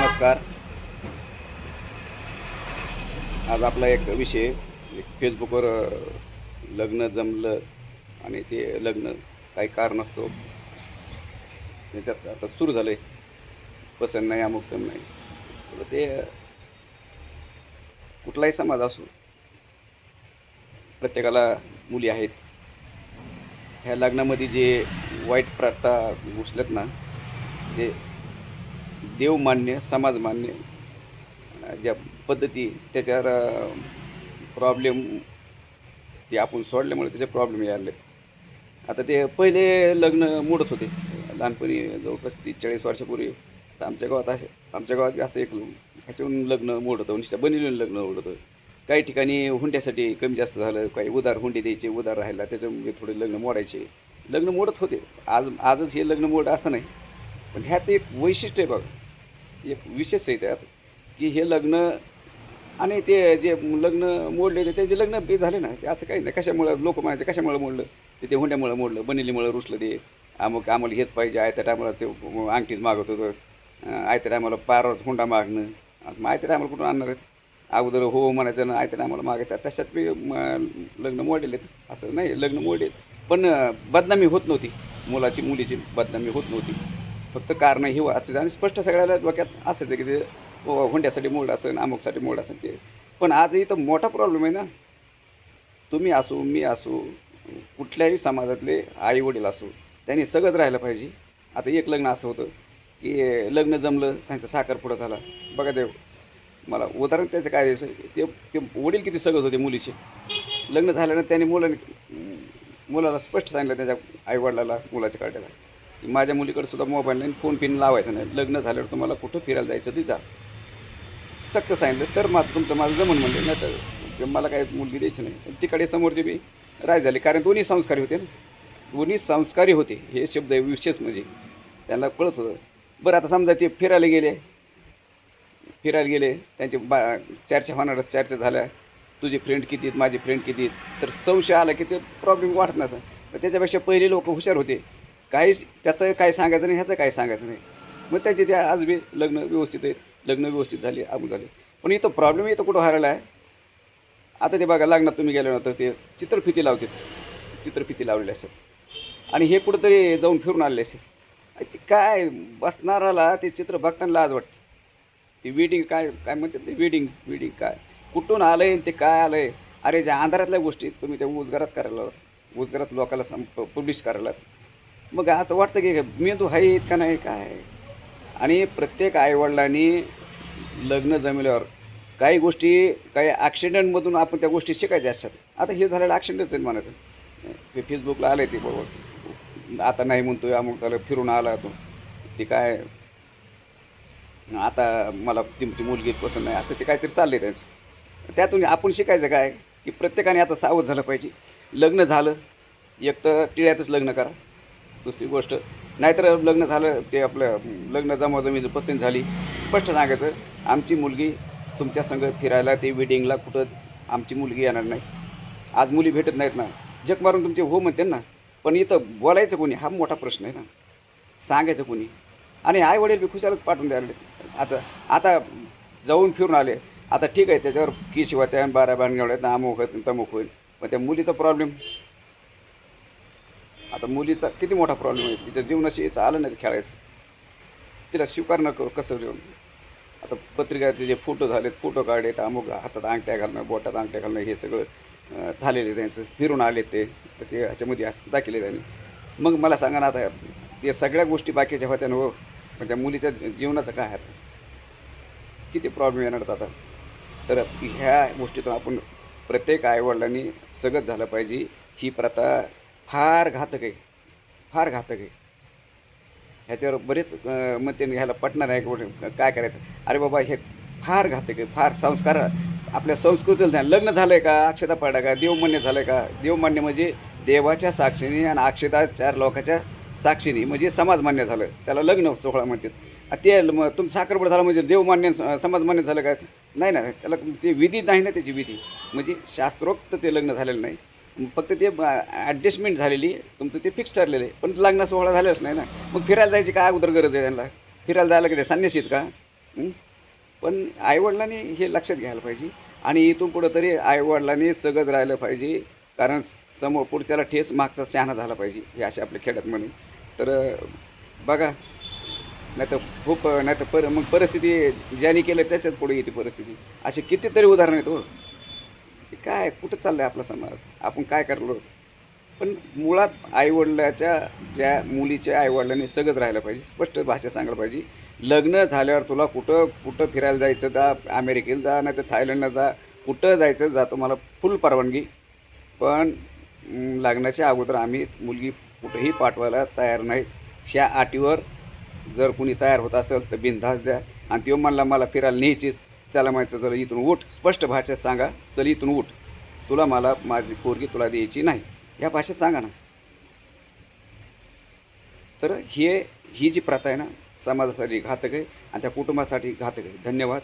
नमस्कार. आज आपला एक विषय फेसबुकवर लग्न जमलं आणि ते लग्न काही कारणास्तव त्याच्यात आता सुरू झालं आहे. पसंत नाही, अमुक तम नाही. तर ते कुठलाही समाज असो, प्रत्येकाला मुली आहेत. ह्या लग्नामध्ये जे वाईट प्रथा घुसल्यात ना, ते देवमान्य, समाजमान्य ज्या पद्धती त्याच्यावर प्रॉब्लेम ते आपण सोडल्यामुळे त्याचे प्रॉब्लेम यायले. आता ते पहिले लग्न मोडत होते लहानपणी, जवळपास 30-40 वर्षापूर्वी. तर आमच्या गावात बी असं एक ह्याच्यावरून लग्न मोडत होतं, नुसतं बनवलेलं लग्न मोडत होतं. काही ठिकाणी हुंड्यासाठी कमी जास्त झालं, काही उधार हुंडे द्यायचे, उधार राहायला त्याच्यामुळे थोडे लग्न मोडायचे. लग्न मोडत होते. आजच हे लग्न मोड असं नाही, पण ह्यात एक वैशिष्ट्य आहे बघा, एक विशेष आहे त्यात, की हे लग्न आणि ते जे लग्न मोडले ते त्याचे लग्न बी झाले ना, ते असं काही नाही. कशामुळं लोक म्हणायचे, कशामुळं मोडलं? ते हुंड्यामुळं मोडलं, बनेलीमुळं रुसलं. ते आम्हाला हेच पाहिजे, आयत्या टायमाला ते अंगठीच मागत होतं, आयत्या टायमाला पारावर हुंडा मागणं. मग आयत्या टायमाला कुठून आणणार आहेत? अगोदर हो म्हणायचं ना, आयत्या टायमाला मागायचं. तशात बी लग्न मोडलेले आहेत. असं नाही लग्न मोडले, पण बदनामी होत नव्हती. मुलीची बदनामी होत नव्हती. फक्त कारण ही असं आणि स्पष्ट सगळ्याला डोक्यात असायचं की ते हुंड्यासाठी मोड असेल, अमुकसाठी मोड असेल ते. पण आज इथं मोठा प्रॉब्लेम आहे ना. तुम्ही असो, मी असो, कुठल्याही समाजातले आई वडील असो, त्यांनी सगळंच राहायला पाहिजे. आता एक लग्न असं होतं की लग्न जमलं, सांगितलं साखरपुडा झाला. बघा ते मला उदाहरण त्याचं काय द्यायचं, ते ते वडील किती सगळं होते मुलीचे. लग्न झाल्यानं त्याने मुलाला स्पष्ट सांगितलं त्याच्या आईवडिलाला, मुलाच्या काढायला, की माझ्या मुलीकडे सुद्धा मोबाईल नाही, फोन पिन लावायचा नाही. लग्न झाल्यावर तुम्हाला कुठं फिरायला जायचं ते जा. सक्त सांगितलं तर माझं जमन म्हणलं, नाही तर मला काय मुलगी द्यायची नाही. पण तिकडे समोरचे बी राय झाले, कारण दोन्ही संस्कारी होते ना. दोन्ही संस्कारी होते, हे शब्द विशेष म्हणजे त्यांना कळत होतं. बरं, आता समजा ते फिरायला गेले, त्यांचे चर्चा होणार, चर्चा झाल्या, तुझी फ्रेंड किती आहेत, माझी फ्रेंड किती आहेत, तर संशय आला की ते प्रॉब्लेम वाढत नव्हता. तर त्याच्यापेक्षा पहिले लोक हुशार होते, काही त्याचं काय सांगायचं नाही, ह्याचं काय सांगायचं नाही. मग त्याचे ते आज बी लग्न व्यवस्थित आहेत, लग्न व्यवस्थित झाले, अमुक झाले. पण इथं प्रॉब्लेम इथं कुठं हरायला आहे. आता ते बघा, लग्नात तुम्ही गेल्यानंतर ते चित्रफिती लावतात, चित्रफिती लावलेली असतात, आणि हे कुठंतरी जाऊन फिरून आलेले असतात. ते काय बसणाराला ते चित्र बघताना लाज वाटते. ते वेडिंग काय काय म्हणतात, ते वेडिंग काय कुठून आलं आहे, ते काय आलं आहे. अरे, ज्या अंधारातल्या गोष्टी तुम्ही त्या उजगारात करायला, उजगारात लोकांना पब्लिश करायला. मग असं वाटतं की मेंदू आहे का नाही काय. आणि प्रत्येक आईवडिलांनी लग्न जमल्यावर काही गोष्टी, काही ॲक्सिडेंटमधून आपण त्या गोष्टी शिकायच्या असतात. आता हे झालेलं ॲक्सिडेंटच आहे म्हणायचं. ते फेसबुकला आलं आहे ते बरोबर, आता नाही म्हणतोय, अमुक झालं, फिरून आला तो, ते काय आता मला तुमची मुलगी पसंत नाही, आता ते काहीतरी चाललं आहे त्यांचं. त्यातून आपण शिकायचं काय, की प्रत्येकाने आता सावध झालं पाहिजे. लग्न झालं एक तर टिळ्यातच लग्न करा. दुसरी गोष्ट, नाहीतर लग्न झालं ते आपलं लग्न जमाजमी पसंत झाली, स्पष्ट सांगायचं, आमची मुलगी तुमच्या संग फिरायला, ते वेडिंगला कुठं आमची मुलगी येणार नाही. आज मुली भेटत नाहीत ना, जग मारून तुमचे हो म्हणते ना. पण इथं बोलायचं कोणी, हा मोठा प्रश्न आहे ना. सांगायचं कोणी. आणि आई वडील बी खुशालच पाठवून द्यायला. आता आता जाऊन फिरून आले, आता ठीक आहे, त्याच्यावर की शिवाय त्या 12 भानगड अमुक होईल, तमुक होईल. पण त्या मुलीचा प्रॉब्लेम, आता मुलीचा किती मोठा प्रॉब्लेम आहे. तिच्या जीवनाशी याचं आलं नाही खेळायचं, तिला स्वीकारणं कसं जेवण. आता पत्रिका जे फोटो झालेत, फोटो काढलेत, अमुक हातात अंगठ्या घालणं, बोटात अंगठ्या घालणं, हे सगळं झालेलं त्यांचं. फिरून आले ते, तर ते ह्याच्यामध्ये असं दाखवले त्यांनी. मग मला सांगा ना, आता ते सगळ्या गोष्टी बाकीच्या होत्या ना हो, पण त्या मुलीच्या जीवनाचं काय आहे, किती प्रॉब्लेम येणार आता. तर ह्या गोष्टीतून आपण प्रत्येक आईवडिलांनी सगळं झालं पाहिजे. ही प्रथा फार घातक आहे, फार घातक आहे. ह्याच्यावर बरेच म्हणते ह्याला पटणार आहे, काय करायचं. अरे बाबा, हे फार घातक आहे, फार संस्कार आपल्या संस्कृतीला ध्यान. लग्न झालं आहे का, अक्षता पाडा का, देवमान्य झालं आहे का. देवमान्य म्हणजे देवाच्या साक्षीने, आणि अक्षता 4 लोकाच्या साक्षीने, म्हणजे समाजमान्य झालं, त्याला लग्न सोहळा म्हणतात. ते तुमचं साखरपुडा झाला म्हणजे देवमान्य समाजमान्य झालं का, नाही ना. त्याला ते विधी नाही ना, त्याची विधी म्हणजे शास्त्रोक्त ते लग्न झालेलं नाही. फक्त ते ॲडजस्टमेंट झालेली, तुमचं ते फिक्स ठरलेलं आहे. पण लग्न सोहळा झालेच नाही ना. मग फिरायला जायची काय अगोदर गरज आहे त्यांना? फिरायला जायला की ते संन्यासी आहेत का? हं? पण आईवडिलांनी हे लक्षात घ्यायला पाहिजे आणि इथून पुढं तरी आईवडिलांनी सगळंच राहिलं पाहिजे. कारण समोर पुढच्याला ठेस मागचा शहाणा झाला पाहिजे, हे असे आपल्या खेड्यात म्हणे. तर बघा, नाहीतर खूप नाहीतर मग परिस्थिती ज्याने केलं त्याच्याच पुढे येते परिस्थिती. असे कितीतरी उदाहरण आहेत हो. की काय कुठं चाललं आहे आपला समाज, आपण काय करलो होतो. पण मुळात आईवडिलाच्या ज्या मुलीच्या आईवडिलांनी सगळंच राहायला पाहिजे, स्पष्ट भाषा सांगायला पाहिजे. लग्न झाल्यावर तुला कुठं कुठं फिरायला जायचं जा, अमेरिकेला जा नाही तर थायलंडला जा, कुठं जायचं जा, तुम्हाला फुल परवानगी. पण लग्नाच्या अगोदर आम्ही मुलगी कुठंही पाठवायला तयार नाही. ह्या अटीवर जर कुणी तयार होत असेल तर बिनधास्त द्या. आणि तो म्हणला मला फिरायला न्यायचीच, त्याला म्हणायचं चल इथून उठ, स्पष्ट भाषेत सांगा, चल इथून उठ, तुला मला माझी पोरगी तुला द्यायची नाही, या भाषेत सांगा ना. तर ही जी प्रथा आहे ना, समाजासाठी घातक आहे आणि त्या कुटुंबासाठी घातक आहे. धन्यवाद.